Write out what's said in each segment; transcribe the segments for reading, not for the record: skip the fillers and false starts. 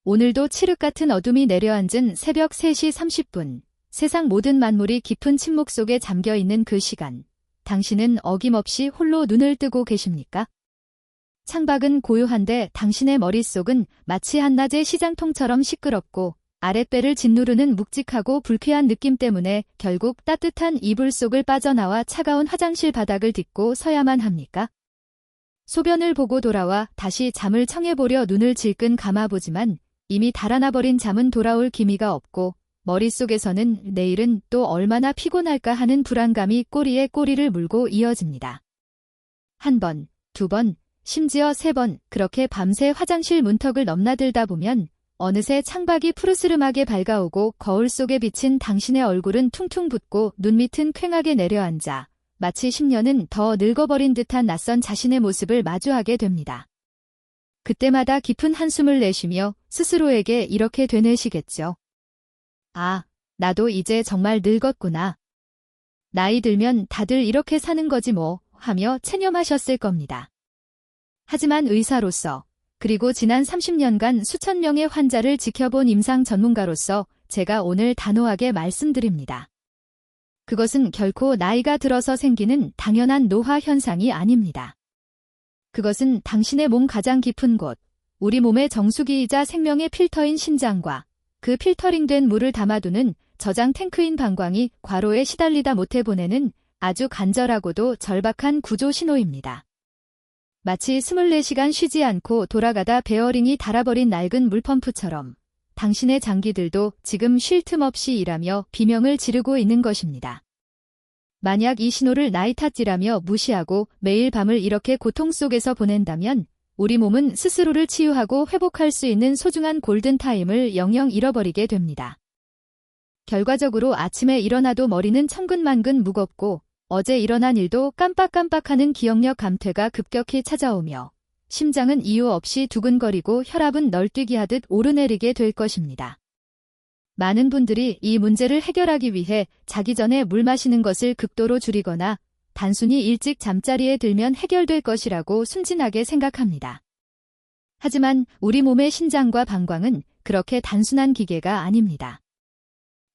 오늘도 칠흑 같은 어둠이 내려앉은 새벽 3시 30분, 세상 모든 만물이 깊은 침묵 속에 잠겨있는 그 시간, 당신은 어김없이 홀로 눈을 뜨고 계십니까? 창밖은 고요한데 당신의 머릿속은 마치 한낮의 시장통처럼 시끄럽고 아랫배를 짓누르는 묵직하고 불쾌한 느낌 때문에 결국 따뜻한 이불 속을 빠져나와 차가운 화장실 바닥을 딛고 서야만 합니까? 소변을 보고 돌아와 다시 잠을 청해보려 눈을 질끈 감아보지만 이미 달아나버린 잠은 돌아올 기미가 없고 머릿속에서는 내일은 또 얼마나 피곤할까 하는 불안감이 꼬리에 꼬리를 물고 이어집니다. 한 번, 두 번, 심지어 3번 그렇게 밤새 화장실 문턱을 넘나들다 보면 어느새 창밖이 푸르스름하게 밝아오고 거울 속에 비친 당신의 얼굴은 퉁퉁 붓고 눈 밑은 퀭하게 내려앉아 마치 10년은 더 늙어버린 듯한 낯선 자신의 모습을 마주하게 됩니다. 그때마다 깊은 한숨을 내쉬며 스스로에게 이렇게 되뇌시겠죠. 아, 나도 이제 정말 늙었구나. 나이 들면 다들 이렇게 사는 거지 뭐 하며 체념하셨을 겁니다. 하지만 의사로서 그리고 지난 30년간 수천 명의 환자를 지켜본 임상 전문가로서 제가 오늘 단호하게 말씀드립니다. 그것은 결코 나이가 들어서 생기는 당연한 노화 현상이 아닙니다. 그것은 당신의 몸 가장 깊은 곳, 우리 몸의 정수기이자 생명의 필터인 심장과 그 필터링된 물을 담아두는 저장 탱크인 방광이 과로에 시달리다 못해 보내는 아주 간절하고도 절박한 구조 신호입니다. 마치 24시간 쉬지 않고 돌아가다 베어링이 닳아버린 낡은 물펌프처럼 당신의 장기들도 지금 쉴 틈 없이 일하며 비명을 지르고 있는 것입니다. 만약 이 신호를 나이 탓이라며 무시하고 매일 밤을 이렇게 고통 속에서 보낸다면 우리 몸은 스스로를 치유하고 회복할 수 있는 소중한 골든타임을 영영 잃어버리게 됩니다. 결과적으로 아침에 일어나도 머리는 천근만근 무겁고 어제 일어난 일도 깜빡깜빡하는 기억력 감퇴가 급격히 찾아오며 심장은 이유 없이 두근거리고 혈압은 널뛰기 하듯 오르내리게 될 것입니다. 많은 분들이 이 문제를 해결하기 위해 자기 전에 물 마시는 것을 극도로 줄이거나 단순히 일찍 잠자리에 들면 해결될 것이라고 순진하게 생각합니다. 하지만 우리 몸의 심장과 방광은 그렇게 단순한 기계가 아닙니다.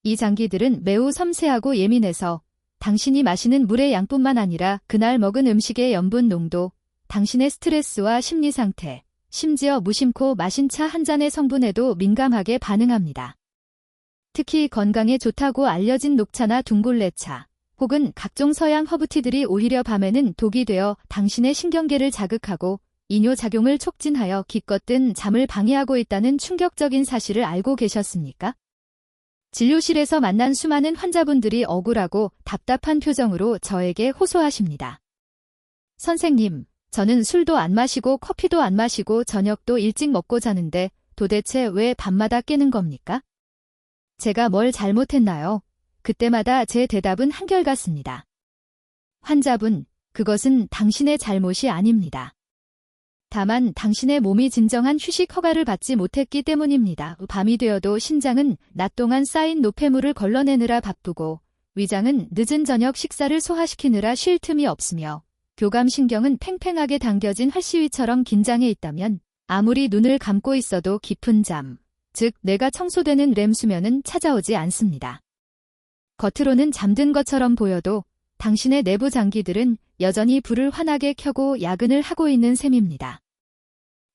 이 장기들은 매우 섬세하고 예민해서 당신이 마시는 물의 양뿐만 아니라 그날 먹은 음식의 염분 농도, 당신의 스트레스와 심리 상태, 심지어 무심코 마신 차 한 잔의 성분에도 민감하게 반응합니다. 특히 건강에 좋다고 알려진 녹차나 둥골레차, 혹은 각종 서양 허브티들이 오히려 밤에는 독이 되어 당신의 신경계를 자극하고 이뇨작용을 촉진하여 기껏 잠을 방해하고 있다는 충격적인 사실을 알고 계셨습니까? 진료실에서 만난 수많은 환자분들이 억울하고 답답한 표정으로 저에게 호소하십니다. 선생님, 저는 술도 안 마시고 커피도 안 마시고 저녁도 일찍 먹고 자는데 도대체 왜 밤마다 깨는 겁니까? 제가 뭘 잘못했나요? 그때마다 제 대답은 한결같습니다. 환자분, 그것은 당신의 잘못이 아닙니다. 다만 당신의 몸이 진정한 휴식 허가를 받지 못했기 때문입니다. 밤이 되어도 심장은 낮 동안 쌓인 노폐물을 걸러내느라 바쁘고 위장은 늦은 저녁 식사를 소화시키느라 쉴 틈이 없으며 교감신경은 팽팽하게 당겨진 활시위처럼 긴장해 있다면 아무리 눈을 감고 있어도 깊은 잠, 즉 뇌가 청소되는 렘 수면은 찾아오지 않습니다. 겉으로는 잠든 것처럼 보여도 당신의 내부 장기들은 여전히 불을 환하게 켜고 야근을 하고 있는 셈입니다.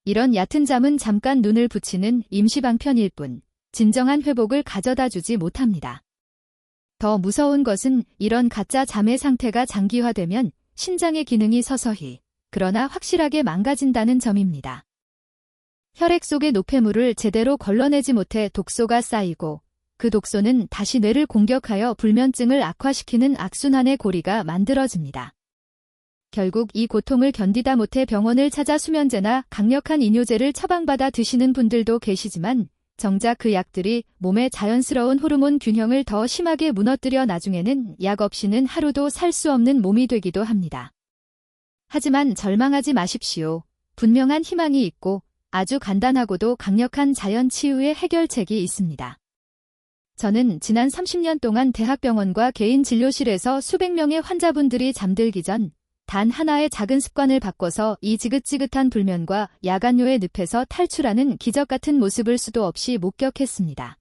이런 얕은 잠은 잠깐 눈을 붙이는 임시방편일 뿐 진정한 회복을 가져다 주지 못합니다. 더 무서운 것은 이런 가짜 잠의 상태가 장기화되면 신장의 기능이 서서히, 그러나 확실하게 망가진다는 점입니다. 혈액 속의 노폐물을 제대로 걸러내지 못해 독소가 쌓이고 그 독소는 다시 뇌를 공격하여 불면증을 악화시키는 악순환의 고리가 만들어집니다. 결국 이 고통을 견디다 못해 병원을 찾아 수면제나 강력한 이뇨제를 처방받아 드시는 분들도 계시지만 정작 그 약들이 몸의 자연스러운 호르몬 균형을 더 심하게 무너뜨려 나중에는 약 없이는 하루도 살 수 없는 몸이 되기도 합니다. 하지만 절망하지 마십시오. 분명한 희망이 있고 아주 간단하고도 강력한 자연 치유의 해결책이 있습니다. 저는 지난 30년 동안 대학병원과 개인 진료실에서 수백 명의 환자분들이 잠들기 전 단 하나의 작은 습관을 바꿔서 이 지긋지긋한 불면과 야간뇨의 늪에서 탈출하는 기적 같은 모습을 수도 없이 목격했습니다.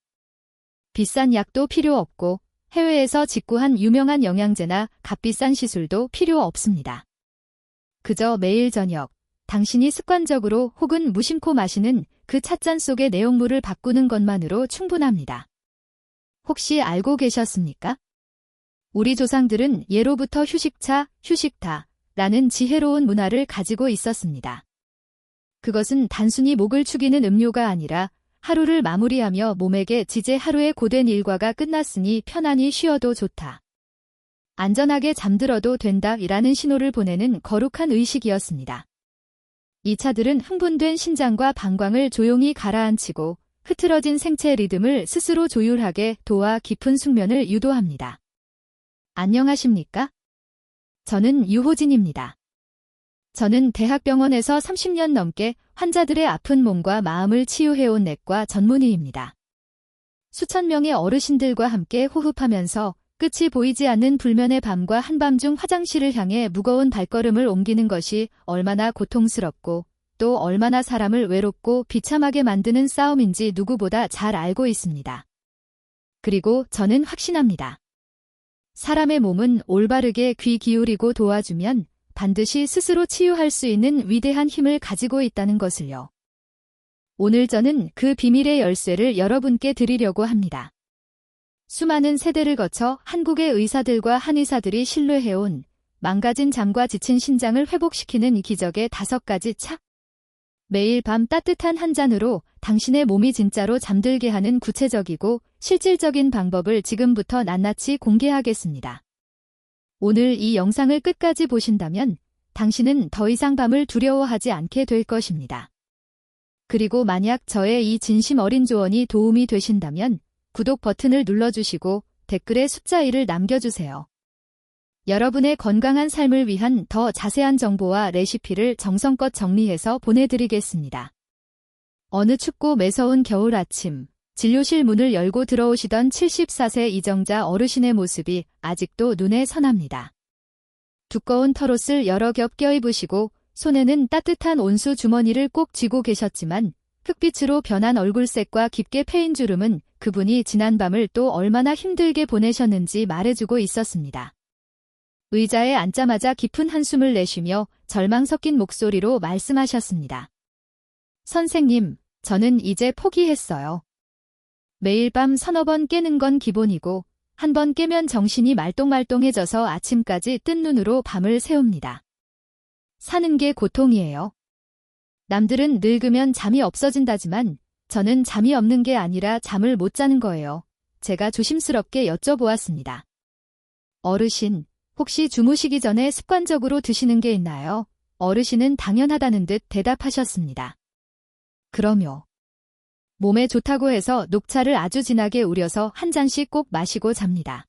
비싼 약도 필요 없고 해외에서 직구한 유명한 영양제나 값비싼 시술도 필요 없습니다. 그저 매일 저녁 당신이 습관적으로 혹은 무심코 마시는 그 찻잔 속의 내용물을 바꾸는 것만으로 충분합니다. 혹시 알고 계셨습니까? 우리 조상들은 예로부터 휴식차, 휴식타라는 지혜로운 문화를 가지고 있었습니다. 그것은 단순히 목을 축이는 음료가 아니라 하루를 마무리하며 몸에게 이제 하루의 고된 일과가 끝났으니 편안히 쉬어도 좋다. 안전하게 잠들어도 된다라는 신호를 보내는 거룩한 의식이었습니다. 이 차들은 흥분된 심장과 방광을 조용히 가라앉히고 흐트러진 생체 리듬을 스스로 조율하게 도와 깊은 숙면을 유도합니다. 안녕하십니까? 저는 유호진입니다. 저는 대학병원에서 30년 넘게 환자들의 아픈 몸과 마음을 치유해온 내과 전문의입니다. 수천 명의 어르신들과 함께 호흡하면서 끝이 보이지 않는 불면의 밤과 한밤중 화장실을 향해 무거운 발걸음을 옮기는 것이 얼마나 고통스럽고 또 얼마나 사람을 외롭고 비참하게 만드는 싸움인지 누구보다 잘 알고 있습니다. 그리고 저는 확신합니다. 사람의 몸은 올바르게 귀 기울이고 도와주면 반드시 스스로 치유할 수 있는 위대한 힘을 가지고 있다는 것을요. 오늘 저는 그 비밀의 열쇠를 여러분께 드리려고 합니다. 수많은 세대를 거쳐 한국의 의사들과 한의사들이 신뢰해온 망가진 잠과 지친 신장을 회복시키는 기적의 5가지 차. 매일 밤 따뜻한 한 잔으로 당신의 몸이 진짜로 잠들게 하는 구체적이고 실질적인 방법을 지금부터 낱낱이 공개하겠습니다. 오늘 이 영상을 끝까지 보신다면 당신은 더 이상 밤을 두려워하지 않게 될 것입니다. 그리고 만약 저의 이 진심 어린 조언이 도움이 되신다면 구독 버튼을 눌러주시고 댓글에 숫자 1을 남겨주세요. 여러분의 건강한 삶을 위한 더 자세한 정보와 레시피를 정성껏 정리해서 보내드리겠습니다. 어느 춥고 매서운 겨울 아침, 진료실 문을 열고 들어오시던 74세 이정자 어르신의 모습이 아직도 눈에 선합니다. 두꺼운 털옷을 여러 겹 껴입으시고 손에는 따뜻한 온수 주머니를 꼭 쥐고 계셨지만 흑빛으로 변한 얼굴색과 깊게 패인 주름은 그분이 지난밤을 또 얼마나 힘들게 보내셨는지 말해주고 있었습니다. 의자에 앉자마자 깊은 한숨을 내쉬며 절망 섞인 목소리로 말씀하셨습니다. 선생님, 저는 이제 포기했어요. 매일 밤 서너 번 깨는 건 기본이고 한 번 깨면 정신이 말똥말똥해져서 아침까지 뜬 눈으로 밤을 새웁니다. 사는 게 고통이에요. 남들은 늙으면 잠이 없어진다지만 저는 잠이 없는 게 아니라 잠을 못 자는 거예요. 제가 조심스럽게 여쭤보았습니다. 어르신, 혹시 주무시기 전에 습관적으로 드시는 게 있나요? 어르신은 당연하다는 듯 대답하셨습니다. 그럼요. 몸에 좋다고 해서 녹차를 아주 진하게 우려서 한 잔씩 꼭 마시고 잡니다.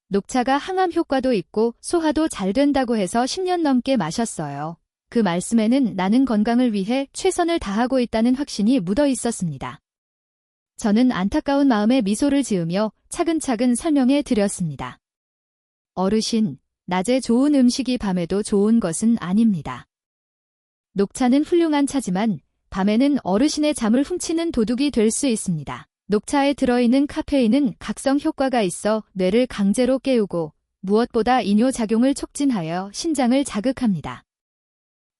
녹차가 항암 효과도 있고 소화도 잘 된다고 해서 10년 넘게 마셨어요. 그 말씀에는 나는 건강을 위해 최선을 다하고 있다는 확신이 묻어 있었습니다. 저는 안타까운 마음에 미소를 지으며 차근차근 설명해 드렸습니다. 어르신, 낮에 좋은 음식이 밤에도 좋은 것은 아닙니다. 녹차는 훌륭한 차지만 밤에는 어르신의 잠을 훔치는 도둑이 될 수 있습니다. 녹차에 들어있는 카페인은 각성 효과가 있어 뇌를 강제로 깨우고 무엇보다 이뇨작용을 촉진하여 신장을 자극합니다.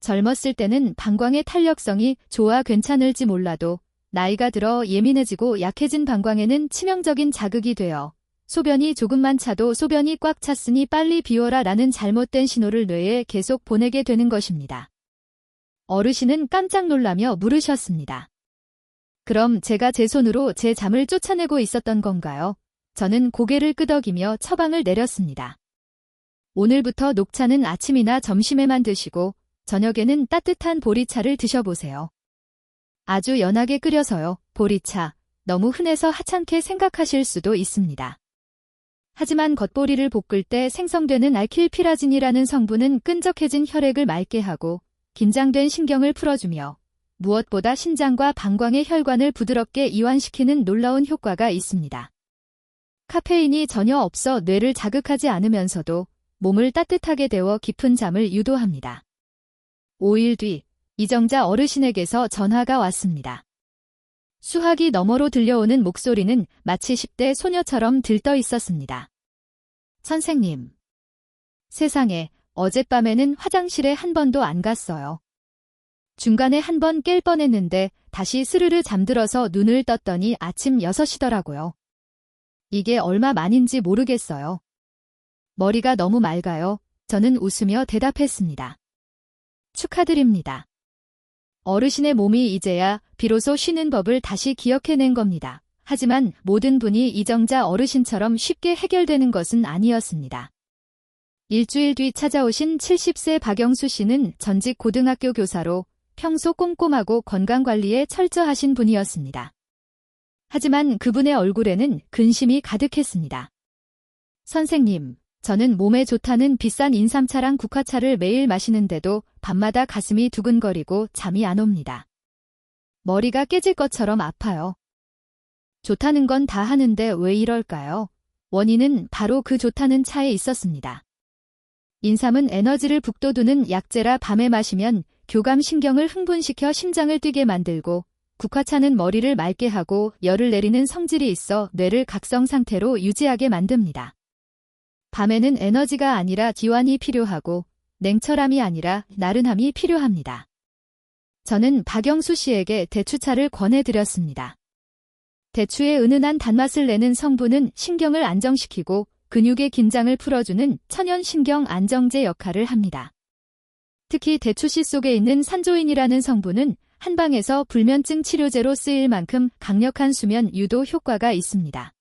젊었을 때는 방광의 탄력성이 좋아 괜찮을지 몰라도 나이가 들어 예민해지고 약해진 방광에는 치명적인 자극이 되어 소변이 조금만 차도 소변이 꽉 찼으니 빨리 비워라 라는 잘못된 신호를 뇌에 계속 보내게 되는 것입니다. 어르신은 깜짝 놀라며 물으셨습니다. 그럼 제가 제 손으로 제 잠을 쫓아내고 있었던 건가요? 저는 고개를 끄덕이며 처방을 내렸습니다. 오늘부터 녹차는 아침이나 점심에만 드시고 저녁에는 따뜻한 보리차를 드셔보세요. 아주 연하게 끓여서요. 보리차, 너무 흔해서 하찮게 생각하실 수도 있습니다. 하지만 겉보리를 볶을 때 생성되는 알킬피라진이라는 성분은 끈적해진 혈액을 맑게 하고 긴장된 신경을 풀어주며 무엇보다 신장과 방광의 혈관을 부드럽게 이완시키는 놀라운 효과가 있습니다. 카페인이 전혀 없어 뇌를 자극하지 않으면서도 몸을 따뜻하게 데워 깊은 잠을 유도합니다. 5일 뒤 이정자 어르신에게서 전화가 왔습니다. 수화기 너머로 들려오는 목소리는 마치 10대 소녀처럼 들떠 있었습니다. 선생님. 세상에, 어젯밤에는 화장실에 한 번도 안 갔어요. 중간에 한 번 깰 뻔했는데 다시 스르르 잠들어서 눈을 떴더니 아침 6시더라고요. 이게 얼마 만인지 모르겠어요. 머리가 너무 맑아요. 저는 웃으며 대답했습니다. 축하드립니다. 어르신의 몸이 이제야 비로소 쉬는 법을 다시 기억해낸 겁니다. 하지만 모든 분이 이정자 어르신처럼 쉽게 해결되는 것은 아니었습니다. 일주일 뒤 찾아오신 70세 박영수 씨는 전직 고등학교 교사로 평소 꼼꼼하고 건강관리에 철저하신 분이었습니다. 하지만 그분의 얼굴에는 근심이 가득했습니다. 선생님, 저는 몸에 좋다는 비싼 인삼차랑 국화차를 매일 마시는데도 밤마다 가슴이 두근거리고 잠이 안 옵니다. 머리가 깨질 것처럼 아파요. 좋다는 건 다 하는데 왜 이럴까요? 원인은 바로 그 좋다는 차에 있었습니다. 인삼은 에너지를 북돋우는 약재라 밤에 마시면 교감신경을 흥분시켜 심장을 뛰게 만들고, 국화차는 머리를 맑게 하고 열을 내리는 성질이 있어 뇌를 각성 상태로 유지하게 만듭니다. 밤에는 에너지가 아니라 기완이 필요하고 냉철함이 아니라 나른함이 필요합니다. 저는 박영수 씨에게 대추차를 권해드렸습니다. 대추의 은은한 단맛을 내는 성분은 신경을 안정시키고 근육의 긴장을 풀어주는 천연신경 안정제 역할을 합니다. 특히 대추씨 속에 있는 산조인이라는 성분은 한방에서 불면증 치료제로 쓰일 만큼 강력한 수면 유도 효과가 있습니다.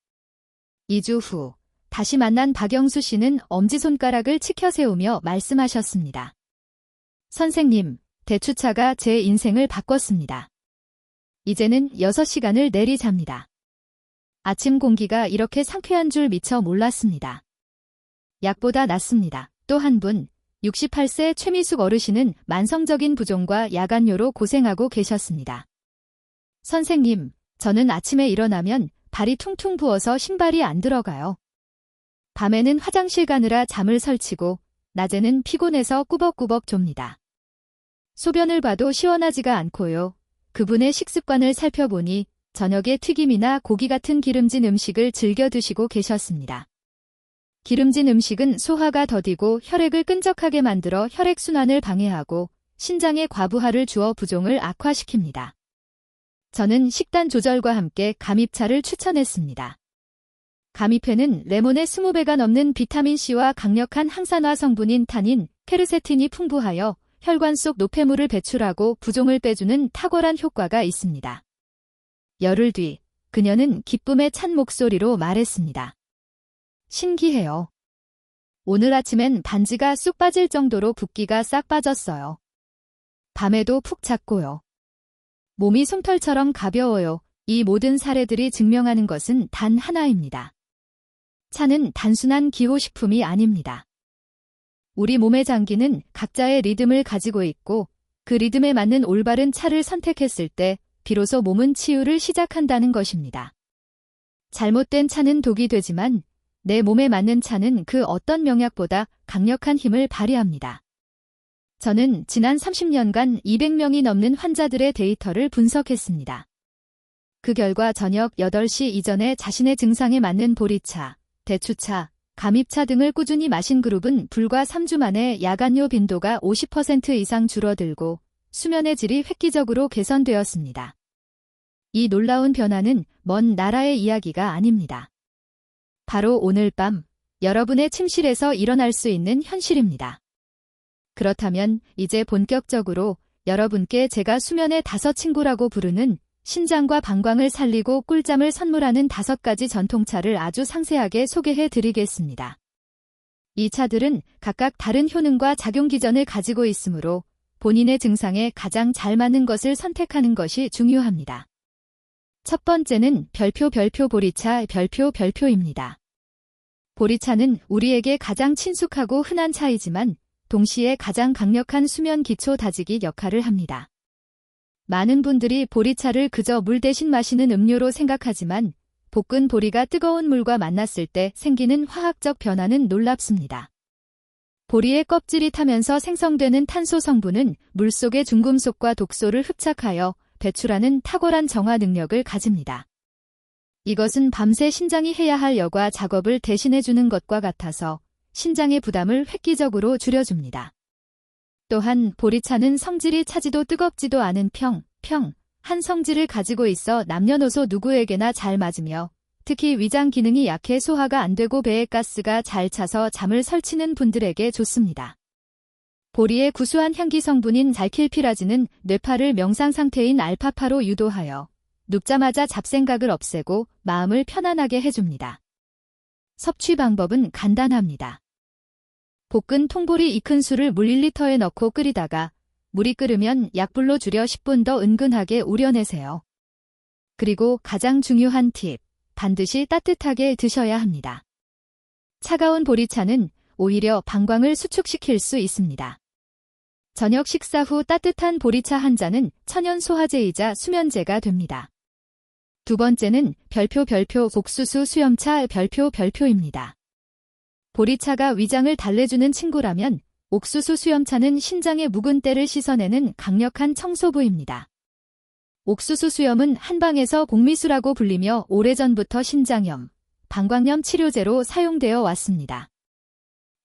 2주 후 다시 만난 박영수 씨는 엄지손가락을 치켜 세우며 말씀하셨습니다. 선생님, 대추차가 제 인생을 바꿨습니다. 이제는 6시간을 내리 잡니다. 아침 공기가 이렇게 상쾌한 줄 미처 몰랐습니다. 약보다 낫습니다. 또 한 분, 68세 최미숙 어르신은 만성적인 부종과 야간뇨로 고생하고 계셨습니다. 선생님, 저는 아침에 일어나면 발이 퉁퉁 부어서 신발이 안 들어가요. 밤에는 화장실 가느라 잠을 설치고 낮에는 피곤해서 꾸벅꾸벅 좁니다. 소변을 봐도 시원하지가 않고요. 그분의 식습관을 살펴보니 저녁에 튀김이나 고기 같은 기름진 음식을 즐겨 드시고 계셨습니다. 기름진 음식은 소화가 더디고 혈액을 끈적하게 만들어 혈액순환을 방해하고 신장에 과부하를 주어 부종을 악화시킵니다. 저는 식단 조절과 함께 감입차를 추천했습니다. 감입회는 레몬의 20배가 넘는 비타민C와 강력한 항산화 성분인 타닌, 케르세틴이 풍부하여 혈관 속 노폐물을 배출하고 부종을 빼주는 탁월한 효과가 있습니다. 열흘 뒤, 그녀는 기쁨에 찬 목소리로 말했습니다. 신기해요. 오늘 아침엔 반지가 쑥 빠질 정도로 붓기가 싹 빠졌어요. 밤에도 푹 잤고요. 몸이 솜털처럼 가벼워요. 이 모든 사례들이 증명하는 것은 단 하나입니다. 차는 단순한 기호식품이 아닙니다. 우리 몸의 장기는 각자의 리듬을 가지고 있고 그 리듬에 맞는 올바른 차를 선택했을 때 비로소 몸은 치유를 시작한다는 것입니다. 잘못된 차는 독이 되지만 내 몸에 맞는 차는 그 어떤 명약보다 강력한 힘을 발휘합니다. 저는 지난 30년간 200명이 넘는 환자들의 데이터를 분석했습니다. 그 결과 저녁 8시 이전에 자신의 증상에 맞는 보리차, 대추차, 감입차 등을 꾸준히 마신 그룹은 불과 3주 만에 야간뇨 빈도가 50% 이상 줄어들고 수면의 질이 획기적으로 개선되었습니다. 이 놀라운 변화는 먼 나라의 이야기가 아닙니다. 바로 오늘 밤 여러분의 침실에서 일어날 수 있는 현실입니다. 그렇다면 이제 본격적으로 여러분께 제가 수면의 5친구라고 부르는 신장과 방광을 살리고 꿀잠을 선물하는 5가지 전통차를 아주 상세하게 소개해 드리겠습니다. 이 차들은 각각 다른 효능과 작용 기전을 가지고 있으므로 본인의 증상에 가장 잘 맞는 것을 선택하는 것이 중요합니다. 첫 번째는 별표 보리차 별표입니다. 보리차는 우리에게 가장 친숙하고 흔한 차이지만 동시에 가장 강력한 수면 기초 다지기 역할을 합니다. 많은 분들이 보리차를 그저 물 대신 마시는 음료로 생각하지만 볶은 보리가 뜨거운 물과 만났을 때 생기는 화학적 변화는 놀랍습니다. 보리의 껍질이 타면서 생성되는 탄소 성분은 물속의 중금속과 독소를 흡착하여 배출하는 탁월한 정화 능력을 가집니다. 이것은 밤새 신장이 해야 할 여과 작업을 대신해주는 것과 같아서 신장의 부담을 획기적으로 줄여줍니다. 또한 보리차는 성질이 차지도 뜨겁지도 않은 한 성질을 가지고 있어 남녀노소 누구에게나 잘 맞으며 특히 위장 기능이 약해 소화가 안 되고 배에 가스가 잘 차서 잠을 설치는 분들에게 좋습니다. 보리의 구수한 향기 성분인 잘킬피라즈는 뇌파를 명상 상태인 알파파로 유도하여 눕자마자 잡생각을 없애고 마음을 편안하게 해줍니다. 섭취 방법은 간단합니다. 볶은 통보리 2큰술을 물 1리터에 넣고 끓이다가 물이 끓으면 약불로 줄여 10분 더 은근하게 우려내세요. 그리고 가장 중요한 팁, 반드시 따뜻하게 드셔야 합니다. 차가운 보리차는 오히려 방광을 수축시킬 수 있습니다. 저녁 식사 후 따뜻한 보리차 한 잔은 천연 소화제이자 수면제가 됩니다. 두 번째는 별표 옥수수 수염차 별표입니다. 보리차가 위장을 달래주는 친구라면 옥수수 수염차는 신장의 묵은 때를 씻어내는 강력한 청소부입니다. 옥수수 수염은 한방에서 복미수라고 불리며 오래전부터 신장염, 방광염 치료제로 사용되어 왔습니다.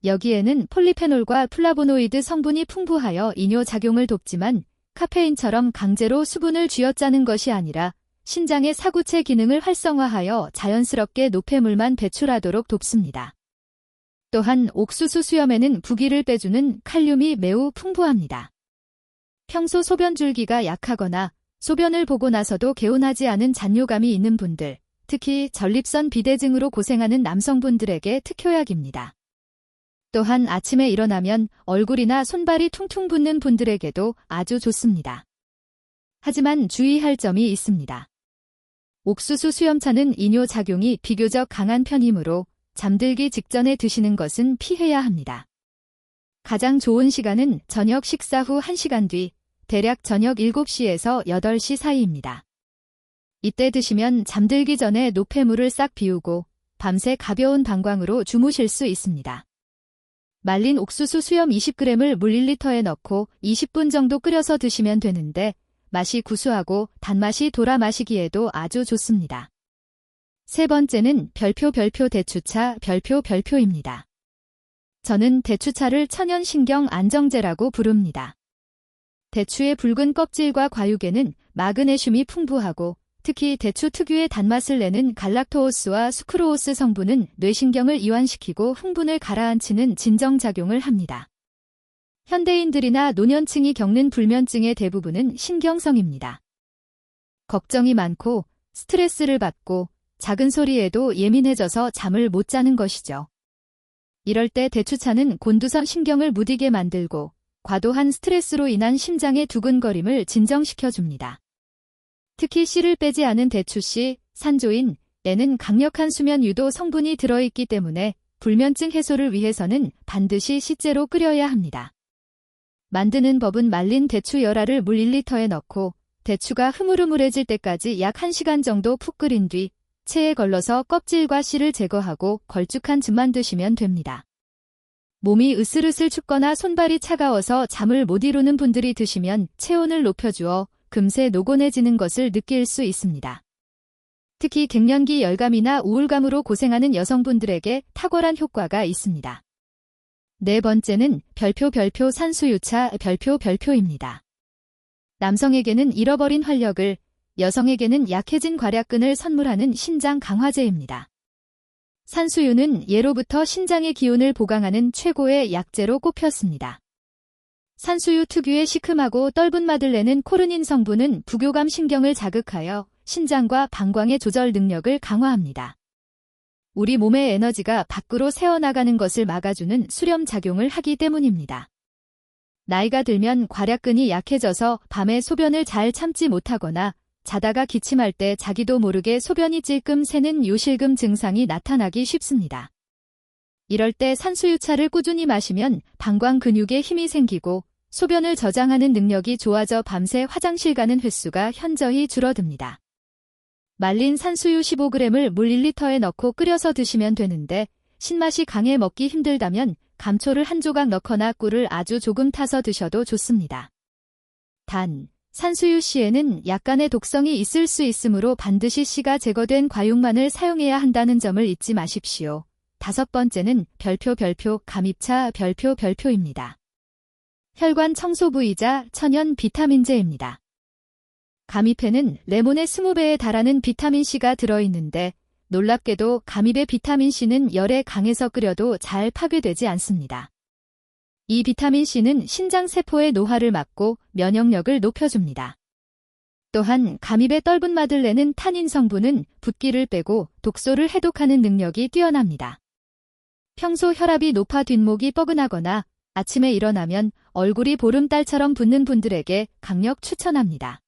여기에는 폴리페놀과 플라보노이드 성분이 풍부하여 이뇨작용을 돕지만 카페인처럼 강제로 수분을 쥐어짜는 것이 아니라 신장의 사구체 기능을 활성화하여 자연스럽게 노폐물만 배출하도록 돕습니다. 또한 옥수수 수염에는 부기를 빼주는 칼륨이 매우 풍부합니다. 평소 소변 줄기가 약하거나 소변을 보고 나서도 개운하지 않은 잔뇨감이 있는 분들, 특히 전립선 비대증으로 고생하는 남성분들에게 특효약입니다. 또한 아침에 일어나면 얼굴이나 손발이 퉁퉁 붓는 분들에게도 아주 좋습니다. 하지만 주의할 점이 있습니다. 옥수수 수염차는 이뇨작용이 비교적 강한 편이므로 잠들기 직전에 드시는 것은 피해야 합니다. 가장 좋은 시간은 저녁 식사 후 1시간 뒤, 대략 저녁 7시에서 8시 사이입니다. 이때 드시면 잠들기 전에 노폐물을 싹 비우고 밤새 가벼운 방광으로 주무실 수 있습니다. 말린 옥수수 수염 20g을 물 1리터에 넣고 20분 정도 끓여서 드시면 되는데 맛이 구수하고 단맛이 돌아 마시기에도 아주 좋습니다. 세 번째는 별표 대추차 별표입니다. 저는 대추차를 천연 신경 안정제라고 부릅니다. 대추의 붉은 껍질과 과육에는 마그네슘이 풍부하고 특히 대추 특유의 단맛을 내는 갈락토오스와 수크로오스 성분은 뇌신경을 이완시키고 흥분을 가라앉히는 진정작용을 합니다. 현대인들이나 노년층이 겪는 불면증의 대부분은 신경성입니다. 걱정이 많고 스트레스를 받고 작은 소리에도 예민해져서 잠을 못 자는 것이죠. 이럴 때 대추차는 곤두선 신경을 무디게 만들고 과도한 스트레스로 인한 심장의 두근거림을 진정시켜줍니다. 특히 씨를 빼지 않은 대추씨, 산조인, 에는 강력한 수면 유도 성분이 들어있기 때문에 불면증 해소를 위해서는 반드시 씨째로 끓여야 합니다. 만드는 법은 말린 대추 열알을 물 1리터에 넣고 대추가 흐물흐물해질 때까지 약 1시간 정도 푹 끓인 뒤 체에 걸러서 껍질과 씨를 제거하고 걸쭉한 즙만 드시면 됩니다. 몸이 으슬으슬 춥거나 손발이 차가워서 잠을 못 이루는 분들이 드시면 체온을 높여주어 금세 노곤해지는 것을 느낄 수 있습니다. 특히 갱년기 열감이나 우울감으로 고생하는 여성분들에게 탁월한 효과가 있습니다. 네 번째는 별표 산수유차 별표입니다. 남성에게는 잃어버린 활력을, 여성에게는 약해진 괄약근을 선물하는 신장 강화제입니다. 산수유는 예로부터 신장의 기운을 보강하는 최고의 약재로 꼽혔습니다. 산수유 특유의 시큼하고 떫은 맛을 내는 코르닌 성분은 부교감 신경을 자극하여 신장과 방광의 조절 능력을 강화합니다. 우리 몸의 에너지가 밖으로 새어나가는 것을 막아주는 수렴 작용을 하기 때문입니다. 나이가 들면 괄약근이 약해져서 밤에 소변을 잘 참지 못하거나 자다가 기침할 때 자기도 모르게 소변이 찔끔 새는 요실금 증상이 나타나기 쉽습니다. 이럴 때 산수유차를 꾸준히 마시면 방광 근육에 힘이 생기고 소변을 저장하는 능력이 좋아져 밤새 화장실 가는 횟수가 현저히 줄어듭니다. 말린 산수유 15g을 물 1리터에 넣고 끓여서 드시면 되는데 신맛이 강해 먹기 힘들다면 감초를 한 조각 넣거나 꿀을 아주 조금 타서 드셔도 좋습니다. 단, 산수유 씨에는 약간의 독성이 있을 수 있으므로 반드시 씨가 제거된 과육만을 사용해야 한다는 점을 잊지 마십시오. 5번째는 별표 감입차 별표입니다. 혈관 청소부이자 천연 비타민제입니다. 감입에는 레몬의 20배에 달하는 비타민C가 들어있는데 놀랍게도 감입의 비타민C는 열에 강해서 끓여도 잘 파괴되지 않습니다. 이 비타민C는 신장세포의 노화를 막고 면역력을 높여줍니다. 또한 감입의 떫은 맛을 내는 타닌 성분은 붓기를 빼고 독소를 해독하는 능력이 뛰어납니다. 평소 혈압이 높아 뒷목이 뻐근하거나 아침에 일어나면 얼굴이 보름달처럼 붓는 분들에게 강력 추천합니다.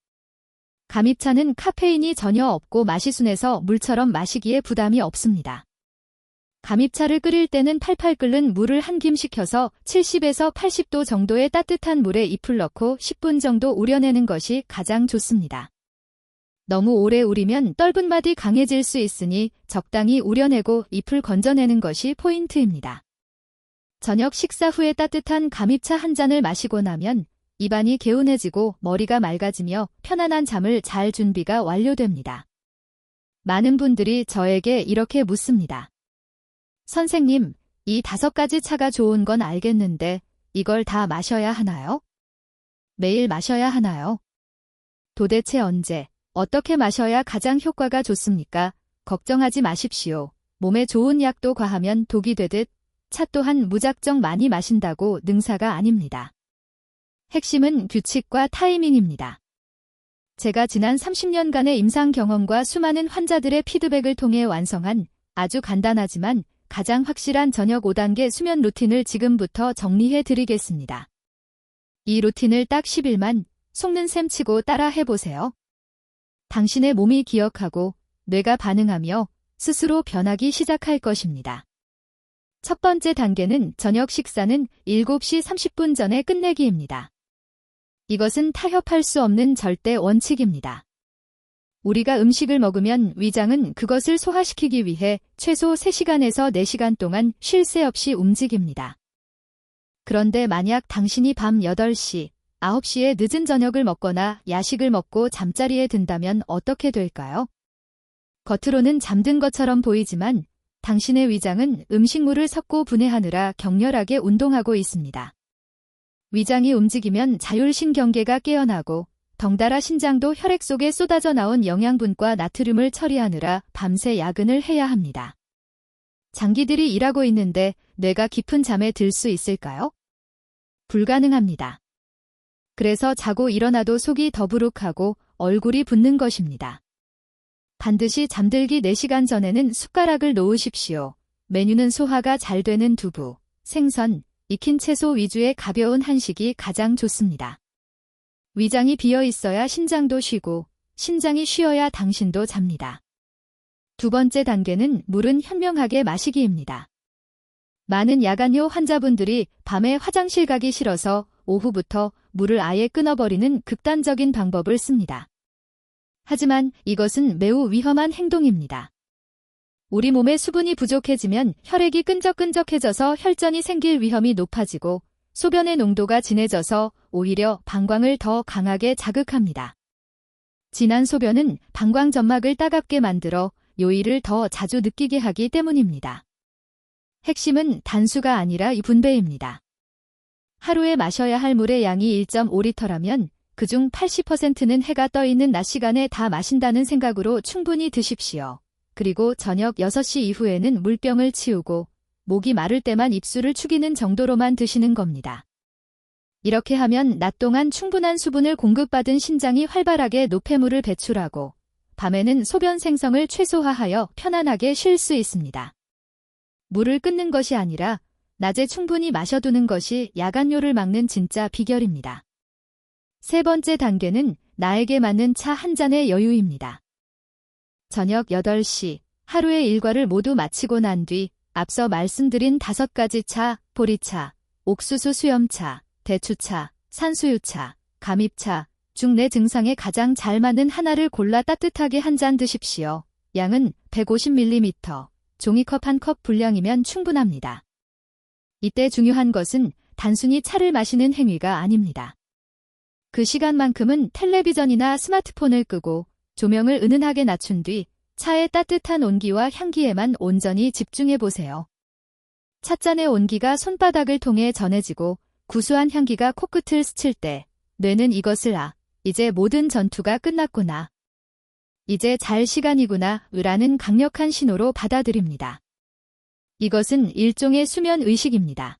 감입차는 카페인이 전혀 없고 맛이 순해서 물처럼 마시기에 부담이 없습니다. 감입차를 끓일 때는 팔팔 끓는 물을 한 김 식혀서 70에서 80도 정도의 따뜻한 물에 잎을 넣고 10분 정도 우려내는 것이 가장 좋습니다. 너무 오래 우리면 떫은 맛이 강해질 수 있으니 적당히 우려내고 잎을 건져내는 것이 포인트입니다. 저녁 식사 후에 따뜻한 감입차 한 잔을 마시고 나면 입안이 개운해지고 머리가 맑아지며 편안한 잠을 잘 준비가 완료됩니다. 많은 분들이 저에게 이렇게 묻습니다. 선생님, 이 5가지 차가 좋은 건 알겠는데 이걸 다 마셔야 하나요? 매일 마셔야 하나요? 도대체 언제, 어떻게 마셔야 가장 효과가 좋습니까? 걱정하지 마십시오. 몸에 좋은 약도 과하면 독이 되듯 차 또한 무작정 많이 마신다고 능사가 아닙니다. 핵심은 규칙과 타이밍입니다. 제가 지난 30년간의 임상 경험과 수많은 환자들의 피드백을 통해 완성한 아주 간단하지만 가장 확실한 저녁 5단계 수면 루틴을 지금부터 정리해 드리겠습니다. 이 루틴을 딱 10일만 속는 셈 치고 따라 해보세요. 당신의 몸이 기억하고 뇌가 반응하며 스스로 변하기 시작할 것입니다. 첫 번째 단계는 저녁 식사는 7시 30분 전에 끝내기입니다. 이것은 타협할 수 없는 절대 원칙입니다. 우리가 음식을 먹으면 위장은 그것을 소화시키기 위해 최소 3시간에서 4시간 동안 쉴 새 없이 움직입니다. 그런데 만약 당신이 밤 8시, 9시에 늦은 저녁을 먹거나 야식을 먹고 잠자리에 든다면 어떻게 될까요? 겉으로는 잠든 것처럼 보이지만 당신의 위장은 음식물을 섞고 분해하느라 격렬하게 운동하고 있습니다. 위장이 움직이면 자율신경계가 깨어나고 덩달아 신장도 혈액 속에 쏟아져 나온 영양분과 나트륨을 처리하느라 밤새 야근을 해야 합니다. 장기들이 일하고 있는데 뇌가 깊은 잠에 들 수 있을까요? 불가능합니다. 그래서 자고 일어나도 속이 더부룩하고 얼굴이 붓는 것입니다. 반드시 잠들기 4시간 전에는 숟가락을 놓으십시오. 메뉴는 소화가 잘 되는 두부, 생선, 익힌 채소 위주의 가벼운 한식이 가장 좋습니다. 위장이 비어 있어야 신장도 쉬고 신장이 쉬어야 당신도 잡니다. 두 번째 단계는 물은 현명하게 마시기입니다. 많은 야간요 환자분들이 밤에 화장실 가기 싫어서 오후부터 물을 아예 끊어버리는 극단적인 방법을 씁니다. 하지만 이것은 매우 위험한 행동입니다. 우리 몸에 수분이 부족해지면 혈액이 끈적끈적해져서 혈전이 생길 위험이 높아지고 소변의 농도가 진해져서 오히려 방광을 더 강하게 자극합니다. 진한 소변은 방광 점막을 따갑게 만들어 요일을 더 자주 느끼게 하기 때문입니다. 핵심은 단수가 아니라 이 분배입니다. 하루에 마셔야 할 물의 양이 1.5리터라면 그중 80%는 해가 떠 있는 낮 시간에 다 마신다는 생각으로 충분히 드십시오. 그리고 저녁 6시 이후에는 물병을 치우고 목이 마를 때만 입술을 축이는 정도로만 드시는 겁니다. 이렇게 하면 낮 동안 충분한 수분을 공급받은 신장이 활발하게 노폐물을 배출하고 밤에는 소변 생성을 최소화하여 편안하게 쉴 수 있습니다. 물을 끊는 것이 아니라 낮에 충분히 마셔두는 것이 야간요를 막는 진짜 비결입니다. 세 번째 단계는 나에게 맞는 차 한 잔의 여유입니다. 저녁 8시, 하루의 일과를 모두 마치고 난 뒤 앞서 말씀드린 5가지 차, 보리차, 옥수수 수염차, 대추차, 산수유차, 감입차 중 내 증상에 가장 잘 맞는 하나를 골라 따뜻하게 한 잔 드십시오. 양은 150ml, 종이컵 1컵 분량이면 충분합니다. 이때 중요한 것은 단순히 차를 마시는 행위가 아닙니다. 그 시간만큼은 텔레비전이나 스마트폰을 끄고 조명을 은은하게 낮춘 뒤 차의 따뜻한 온기와 향기에만 온전히 집중해 보세요. 찻잔의 온기가 손바닥을 통해 전해지고 구수한 향기가 코끝을 스칠 때 뇌는 이것을 이제 모든 전투가 끝났구나. 이제 잘 시간이구나 라는 강력한 신호로 받아들입니다. 이것은 일종의 수면 의식입니다.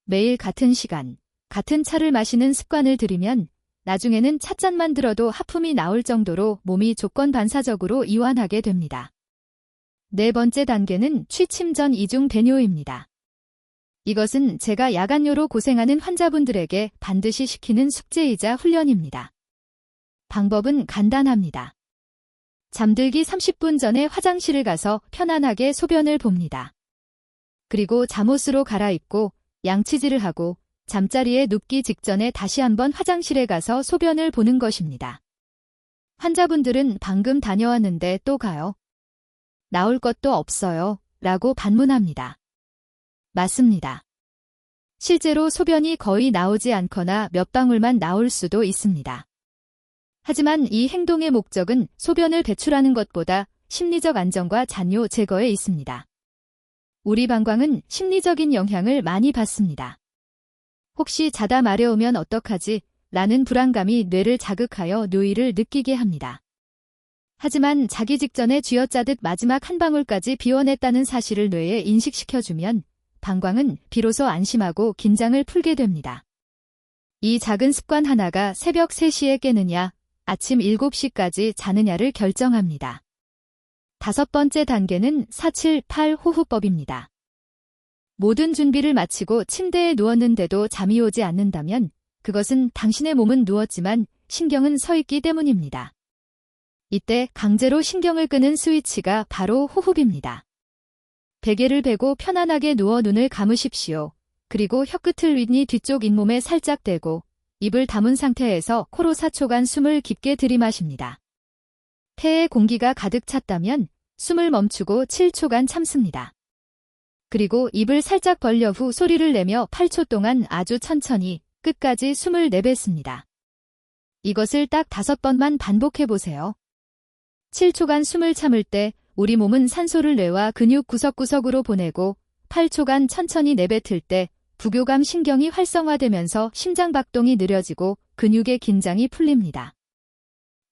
매일 같은 시간, 같은 차를 마시는 습관을 들이면 나중에는 찻잔만 들어도 하품이 나올 정도로 몸이 조건 반사적으로 이완하게 됩니다. 네 번째 단계는 취침 전 이중 배뇨입니다. 이것은 제가 야간뇨로 고생하는 환자분들에게 반드시 시키는 숙제이자 훈련입니다. 방법은 간단합니다. 잠들기 30분 전에 화장실을 가서 편안하게 소변을 봅니다. 그리고 잠옷으로 갈아입고 양치질을 하고 잠자리에 눕기 직전에 다시 한번 화장실에 가서 소변을 보는 것입니다. 환자분들은 방금 다녀왔는데 또 가요? 나올 것도 없어요. 라고 반문합니다. 맞습니다. 실제로 소변이 거의 나오지 않거나 몇 방울만 나올 수도 있습니다. 하지만 이 행동의 목적은 소변을 배출하는 것보다 심리적 안정과 잔뇨 제거에 있습니다. 우리 방광은 심리적인 영향을 많이 받습니다. 혹시 자다 마려우면 어떡하지? 라는 불안감이 뇌를 자극하여 누이를 느끼게 합니다. 하지만 자기 직전에 쥐어짜듯 마지막 한 방울까지 비워냈다는 사실을 뇌에 인식시켜주면 방광은 비로소 안심하고 긴장을 풀게 됩니다. 이 작은 습관 하나가 새벽 3시에 깨느냐, 아침 7시까지 자느냐를 결정합니다. 다섯 번째 단계는 478 호흡법입니다. 모든 준비를 마치고 침대에 누웠는데도 잠이 오지 않는다면 그것은 당신의 몸은 누웠지만 신경은 서 있기 때문입니다. 이때 강제로 신경을 끄는 스위치가 바로 호흡입니다. 베개를 베고 편안하게 누워 눈을 감으십시오. 그리고 혀끝을 윗니 뒤쪽 잇몸에 살짝 대고 입을 다문 상태에서 코로 4초간 숨을 깊게 들이마십니다. 폐에 공기가 가득 찼다면 숨을 멈추고 7초간 참습니다. 그리고 입을 살짝 벌려 후 소리를 내며 8초 동안 아주 천천히 끝까지 숨을 내뱉습니다. 이것을 딱 5번만 반복해보세요. 7초간 숨을 참을 때 우리 몸은 산소를 뇌와 근육 구석구석으로 보내고 8초간 천천히 내뱉을 때 부교감 신경이 활성화되면서 심장박동이 느려지고 근육의 긴장이 풀립니다.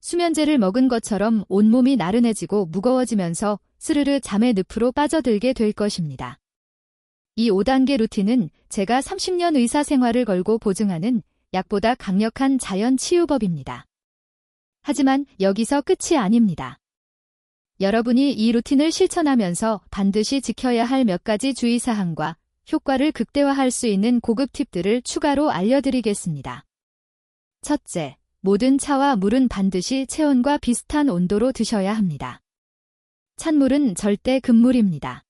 수면제를 먹은 것처럼 온몸이 나른해지고 무거워지면서 스르르 잠의 늪으로 빠져들게 될 것입니다. 이 5단계 루틴은 제가 30년 의사 생활을 걸고 보증하는 약보다 강력한 자연 치유법입니다. 하지만 여기서 끝이 아닙니다. 여러분이 이 루틴을 실천하면서 반드시 지켜야 할 몇 가지 주의사항과 효과를 극대화할 수 있는 고급 팁들을 추가로 알려드리겠습니다. 첫째, 모든 차와 물은 반드시 체온과 비슷한 온도로 드셔야 합니다. 찬물은 절대 금물입니다.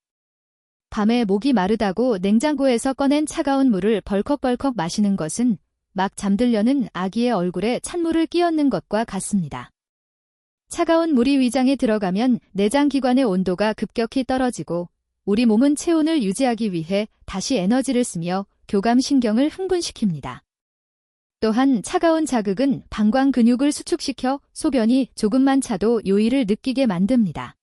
밤에 목이 마르다고 냉장고에서 꺼낸 차가운 물을 벌컥벌컥 마시는 것은 막 잠들려는 아기의 얼굴에 찬물을 끼얹는 것과 같습니다. 차가운 물이 위장에 들어가면 내장기관의 온도가 급격히 떨어지고 우리 몸은 체온을 유지하기 위해 다시 에너지를 쓰며 교감신경을 흥분시킵니다. 또한 차가운 자극은 방광 근육을 수축시켜 소변이 조금만 차도 요의를 느끼게 만듭니다.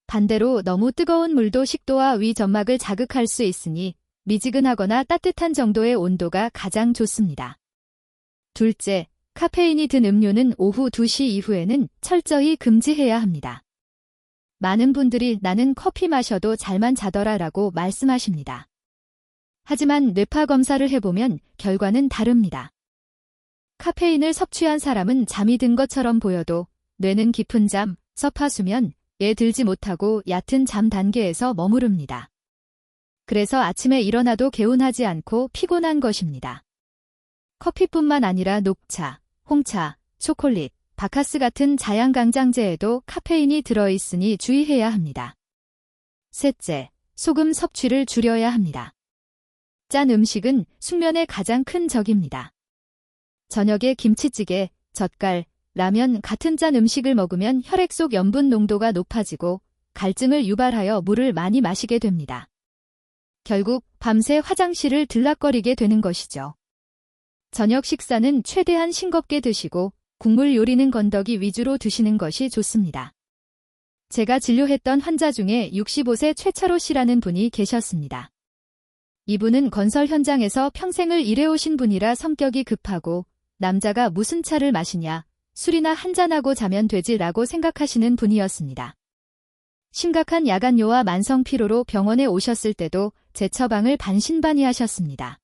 반대로 너무 뜨거운 물도 식도와 위 점막을 자극할 수 있으니 미지근하거나 따뜻한 정도의 온도가 가장 좋습니다. 둘째, 카페인이 든 음료는 오후 2시 이후에는 철저히 금지해야 합니다. 많은 분들이 나는 커피 마셔도 잘만 자더라 라고 말씀하십니다. 하지만 뇌파 검사를 해보면 결과는 다릅니다. 카페인을 섭취한 사람은 잠이 든 것처럼 보여도 뇌는 깊은 잠, 서파수면, 에 들지 못하고 얕은 잠 단계에서 머무릅니다. 그래서 아침에 일어나도 개운하지 않고 피곤한 것입니다. 커피뿐만 아니라 녹차, 홍차, 초콜릿, 바카스 같은 자양강장제에도 카페인이 들어있으니 주의해야 합니다. 셋째, 소금 섭취를 줄여야 합니다. 짠 음식은 숙면의 가장 큰 적입니다. 저녁에 김치찌개, 젓갈, 라면 같은 짠 음식을 먹으면 혈액 속 염분 농도가 높아지고 갈증을 유발하여 물을 많이 마시게 됩니다. 결국 밤새 화장실을 들락거리게 되는 것이죠. 저녁 식사는 최대한 싱겁게 드시고 국물 요리는 건더기 위주로 드시는 것이 좋습니다. 제가 진료했던 환자 중에 65세 최철호 씨라는 분이 계셨습니다. 이분은 건설 현장에서 평생을 일해오신 분이라 성격이 급하고 남자가 무슨 차를 마시냐, 술이나 한잔하고 자면 되지라고 생각하시는 분이었습니다. 심각한 야간요와 만성 피로로 병원에 오셨을 때도 제 처방을 반신반의하셨습니다.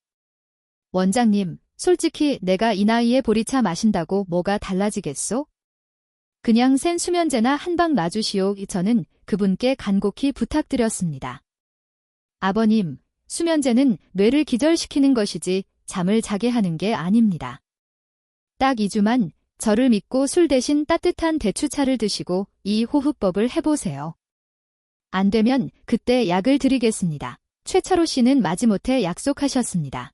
원장님, 솔직히 내가 이 나이에 보리차 마신다고 뭐가 달라지겠소? 그냥 센 수면제나 한방 놔주시오. 저는 그분께 간곡히 부탁드렸습니다. 아버님, 수면제는 뇌를 기절시키는 것이지 잠을 자게 하는 게 아닙니다. 딱 2주만 저를 믿고 술 대신 따뜻한 대추차를 드시고 이 호흡법을 해보세요. 안 되면 그때 약을 드리겠습니다. 최철호 씨는 마지못해 약속하셨습니다.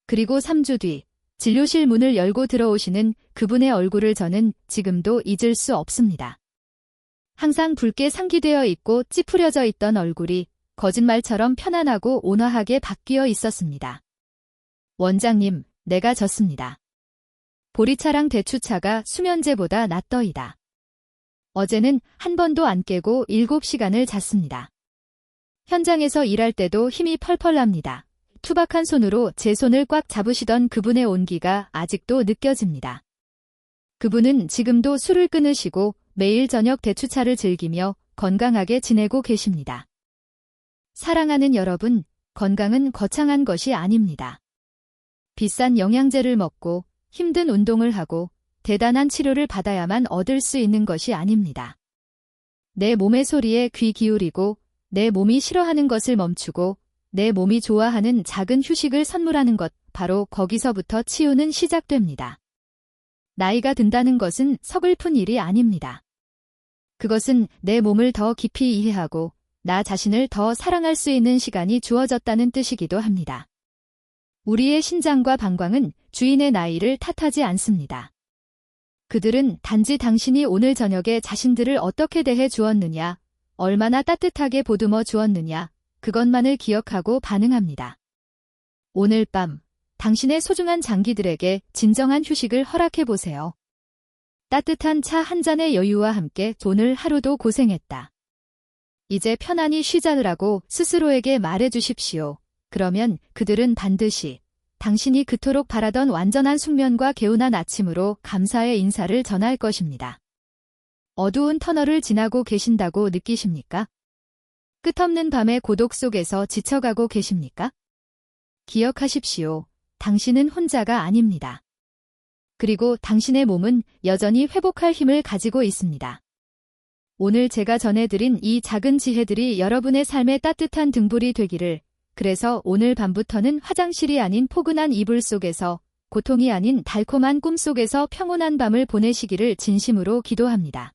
그리고 3주 뒤 진료실 문을 열고 들어오시는 그분의 얼굴을 저는 지금도 잊을 수 없습니다. 항상 붉게 상기되어 있고 찌푸려져 있던 얼굴이 거짓말처럼 편안하고 온화하게 바뀌어 있었습니다. 원장님, 내가 졌습니다. 보리차랑 대추차가 수면제보다 낫더이다. 어제는 한 번도 안 깨고 7시간을 잤습니다. 현장에서 일할 때도 힘이 펄펄 납니다. 투박한 손으로 제 손을 꽉 잡으시던 그분의 온기가 아직도 느껴집니다. 그분은 지금도 술을 끊으시고 매일 저녁 대추차를 즐기며 건강하게 지내고 계십니다. 사랑하는 여러분, 건강은 거창한 것이 아닙니다. 비싼 영양제를 먹고 힘든 운동을 하고 대단한 치료를 받아야만 얻을 수 있는 것이 아닙니다. 내 몸의 소리에 귀 기울이고 내 몸이 싫어하는 것을 멈추고 내 몸이 좋아하는 작은 휴식을 선물하는 것, 바로 거기서부터 치유는 시작됩니다. 나이가 든다는 것은 서글픈 일이 아닙니다. 그것은 내 몸을 더 깊이 이해하고 나 자신을 더 사랑할 수 있는 시간이 주어졌다는 뜻이기도 합니다. 우리의 신장과 방광은 주인의 나이를 탓하지 않습니다. 그들은 단지 당신이 오늘 저녁에 자신들을 어떻게 대해 주었느냐, 얼마나 따뜻하게 보듬어 주었느냐, 그것만을 기억하고 반응합니다. 오늘 밤 당신의 소중한 장기들에게 진정한 휴식을 허락해보세요. 따뜻한 차 한 잔의 여유와 함께 오늘 하루도 고생했다. 이제 편안히 쉬자라고 스스로에게 말해주십시오. 그러면 그들은 반드시 당신이 그토록 바라던 완전한 숙면과 개운한 아침으로 감사의 인사를 전할 것입니다. 어두운 터널을 지나고 계신다고 느끼십니까? 끝없는 밤의 고독 속에서 지쳐가고 계십니까? 기억하십시오. 당신은 혼자가 아닙니다. 그리고 당신의 몸은 여전히 회복할 힘을 가지고 있습니다. 오늘 제가 전해드린 이 작은 지혜들이 여러분의 삶의 따뜻한 등불이 되기를, 그래서 오늘 밤부터는 화장실이 아닌 포근한 이불 속에서, 고통이 아닌 달콤한 꿈 속에서 평온한 밤을 보내시기를 진심으로 기도합니다.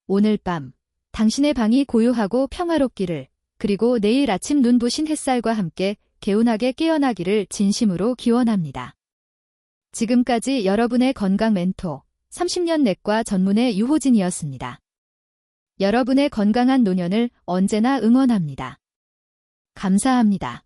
오늘 밤 당신의 방이 고요하고 평화롭기를, 그리고 내일 아침 눈부신 햇살과 함께 개운하게 깨어나기를 진심으로 기원합니다. 지금까지 여러분의 건강 멘토 30년 내과 전문의 유호진이었습니다. 여러분의 건강한 노년을 언제나 응원합니다. 감사합니다.